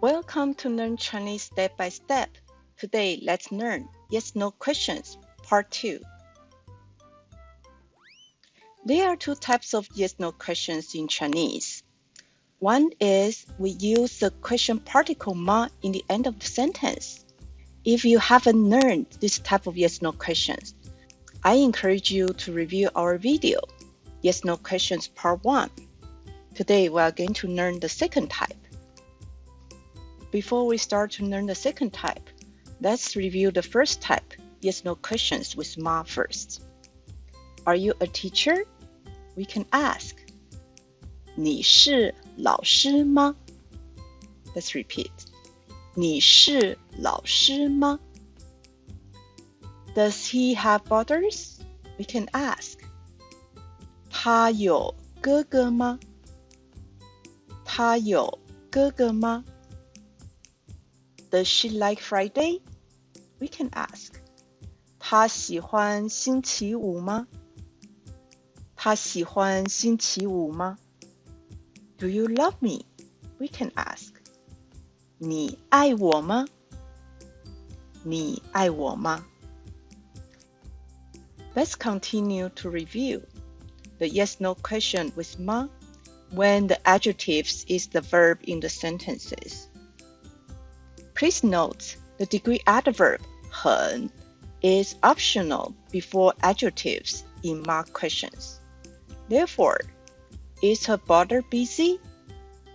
Welcome to Learn Chinese Step by Step. Today, let's learn Yes/No questions, Part 2. There are two types of yes/no questions in Chinese. One is we use the question particle ma in the end of the sentence. If you haven't learned this type of yes/no questions, I encourage you to review our video, Yes/No questions Part 1. Today, we are going to learn the second type. Before we start to learn the second type, let's review the first type, yes/no questions with ma first. Are you a teacher? We can ask, 你是老师吗? Let's repeat. 你是老师吗? Does he have brothers? We can ask, 他有哥哥吗? 他有哥哥吗? Does she like Friday? We can ask, 她喜欢星期五吗? 她喜欢星期五吗? Do you love me? We can ask, 你爱我吗? 你爱我吗? Let's continue to review the yes/no question with ma when the adjectives is the verb in the sentences. Please note the degree adverb 很 is optional before adjectives in ma questions. Therefore, is her brother busy?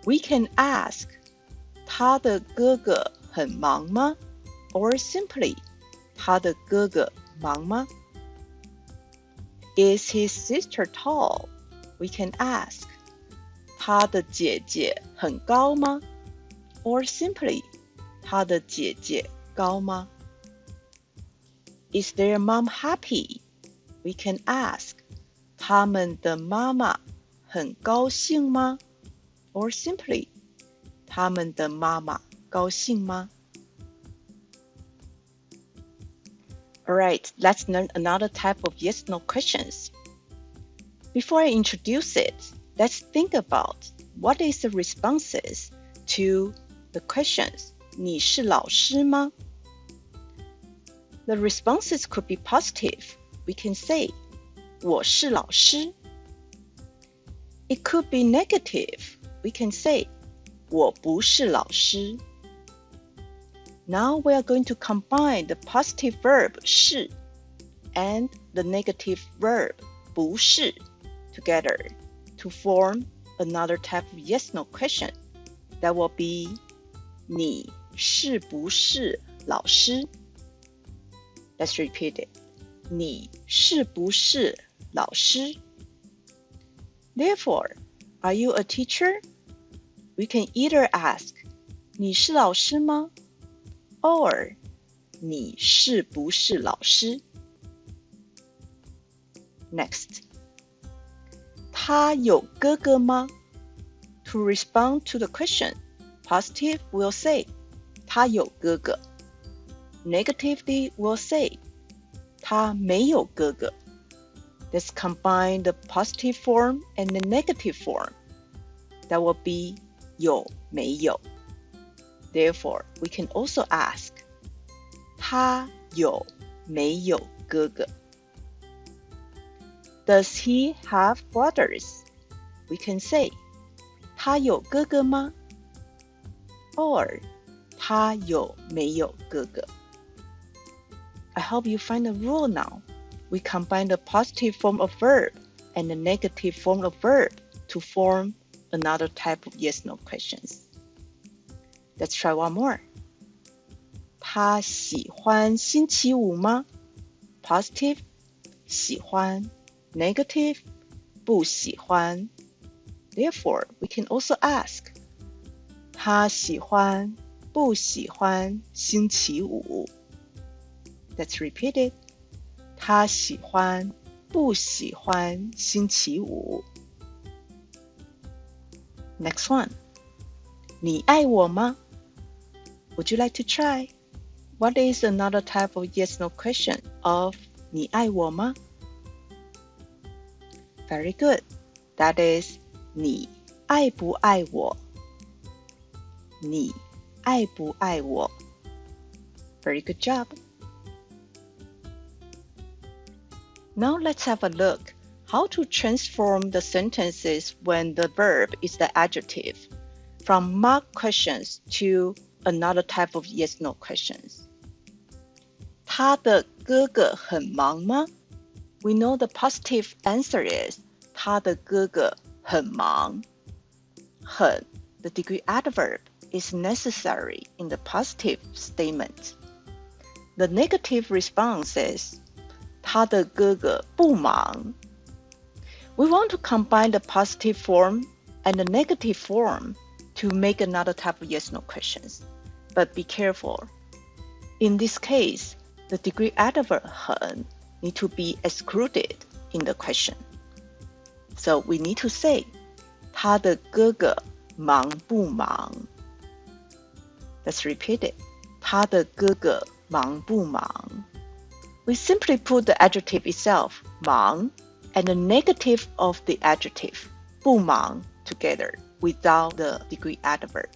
We can ask, 他的哥哥很忙吗? Or simply, 他的哥哥忙吗? Is his sister tall? We can ask, 他的姐姐很高吗? Or simply, 他的姐姐高吗? Is their mom happy? We can ask, 他们的妈妈很高兴吗? Or simply, 他们的妈妈高兴吗? Alright, let's learn another type of yes/no questions. Before I introduce it, let's think about what is the responses to the questions, 你是老师吗? The responses could be positive. We can say, 我是老师. It could be negative. We can say, 我不是老师. Now we are going to combine the positive verb 是 and the negative verb 不是 together to form another type of yes/no question that will be 你是不是老师? Let's repeat it. 你是不是老师? Therefore, are you a teacher? We can either ask, 你是老师吗? Or, 你是不是老师? Next, 他有哥哥吗? To respond to the question, positive will say, 他有哥哥. Negatively will say, 他没有哥哥. Let's combine the positive form and the negative form. That will be 有没有. Therefore, we can also ask, 他有没有哥哥? Does he have brothers? We can say, 他有哥哥吗? Or, 他有没有哥哥? I hope you find the rule now. We combine the positive form of verb and the negative form of verb to form another type of yes/no questions. Let's try one more. 他喜欢星期五吗? Positive, 喜欢. Negative, 不喜欢. Therefore, we can also ask, 他喜欢不喜欢星期五? Let's repeat it. 他喜欢不喜欢星期五? Next one. 你爱我吗? Would you like to try? What is another type of yes/no question of 你爱我吗? Very good. That is 你爱不爱我? 你爱不爱我? Very good job. Now let's have a look how to transform the sentences when the verb is the adjective from marked questions to another type of yes/no questions. 他的哥哥很忙吗? We know the positive answer is 他的哥哥很忙. 很, the degree adverb, is necessary in the positive statement. The negative response is 他的哥哥不忙. We want to combine the positive form and the negative form to make another type of yes/no questions. But be careful. In this case, the degree adverb 很 need to be excluded in the question. So we need to say 他的哥哥忙不忙? Let's repeat it. 他的哥哥忙不忙? We simply put the adjective itself, 忙, and the negative of the adjective, 不忙, together without the degree adverb.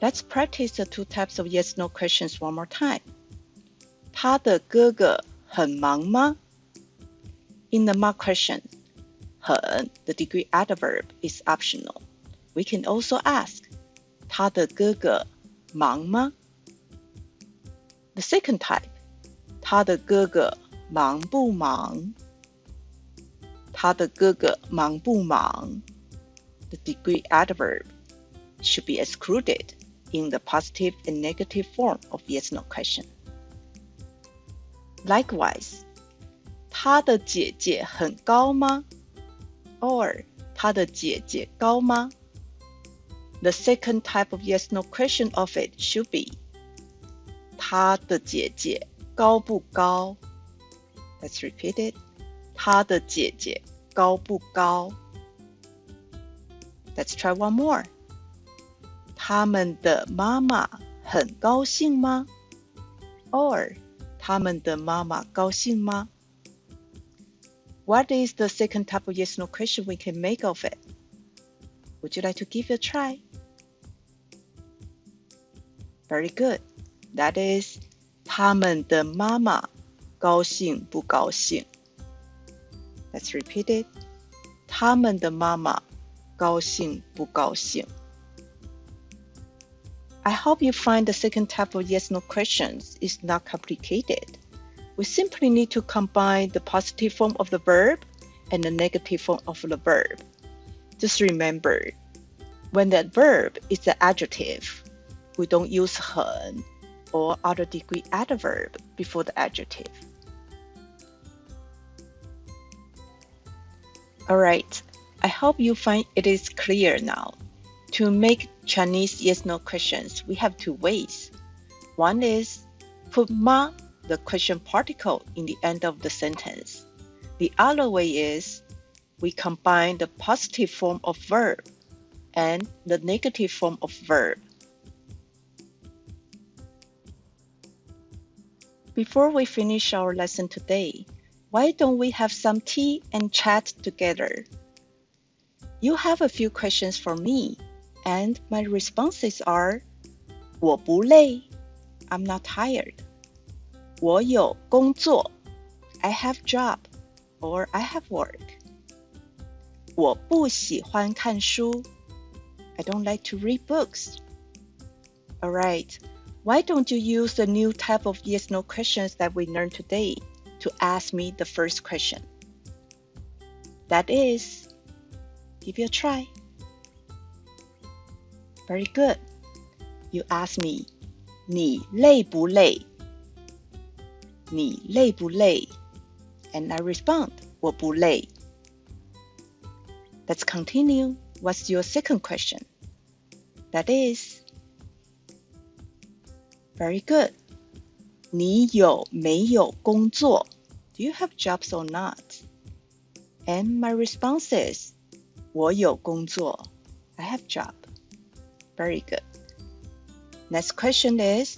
Let's practice the two types of yes/no questions one more time. 他的哥哥很忙吗? In the marked question, 很, the degree adverb, is optional. We can also ask, 他的哥哥忙吗? The second type, 他的哥哥忙不忙? 他的哥哥忙不忙? The degree adverb should be excluded in the positive and negative form of yes/no question. Likewise, 他的姐姐很高吗? Or 他的姐姐高吗? The second type of yes/no question of it should be 他的姐姐高不高? Let's repeat it. 他的姐姐高不高? Let's try one more. 他们的妈妈很高兴吗? Or 他们的妈妈高兴吗? What is the second type of yes/no question we can make of it? Would you like to give it a try? Very good. That is 他们的妈妈高兴不高兴? Let's repeat it. 他们的妈妈高兴不高兴? I hope you find the second type of yes/no questions is not complicated. We simply need to combine the positive form of the verb and the negative form of the verb. Just remember, when that verb is the adjective, we don't use 很 or other degree adverb before the adjective. Alright, I hope you find it is clear now. To make Chinese yes/no questions, we have two ways. One is put 吗, the question particle, in the end of the sentence. The other way is we combine the positive form of verb and the negative form of verb. Before we finish our lesson today, why don't we have some tea and chat together? You have a few questions for me, and my responses are 我不累, I'm not tired. 我有工作, I have job, or I have work. 我不喜欢看书, I don't like to read books. Alright, why don't you use the new type of yes/no questions that we learned today to ask me the first question? That is, give it a try. Very good. You ask me, 你累不累? 你累不累? And I respond, 我不累. Let's continue. What's your second question? That is, very good. 你有没有工作? Do you have jobs or not? And my response is, 我有工作. I have job. Very good. Next question is,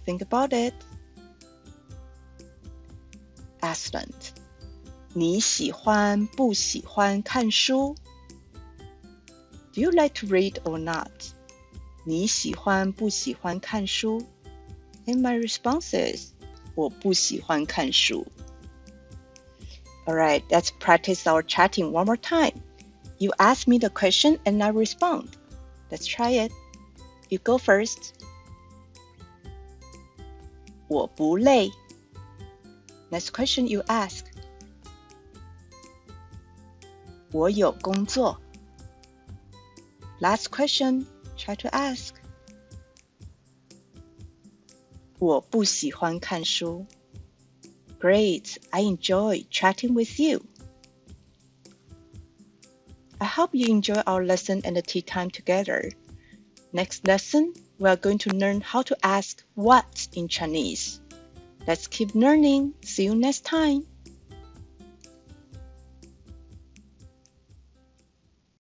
think about it. Excellent. 你喜欢不喜欢看书? Do you like to read or not? 你喜欢不喜欢看书? And my response is 我不喜欢看书. Alright, let's practice our chatting one more time. You ask me the question and I respond. Let's try it. You go first. 我不累. Next question you ask. 我有工作. Last question, try to ask. 我不喜欢看书. Great, I enjoy chatting with you. I hope you enjoy our lesson and the tea time together. Next lesson, we are going to learn how to ask what in Chinese. Let's keep learning. See you next time.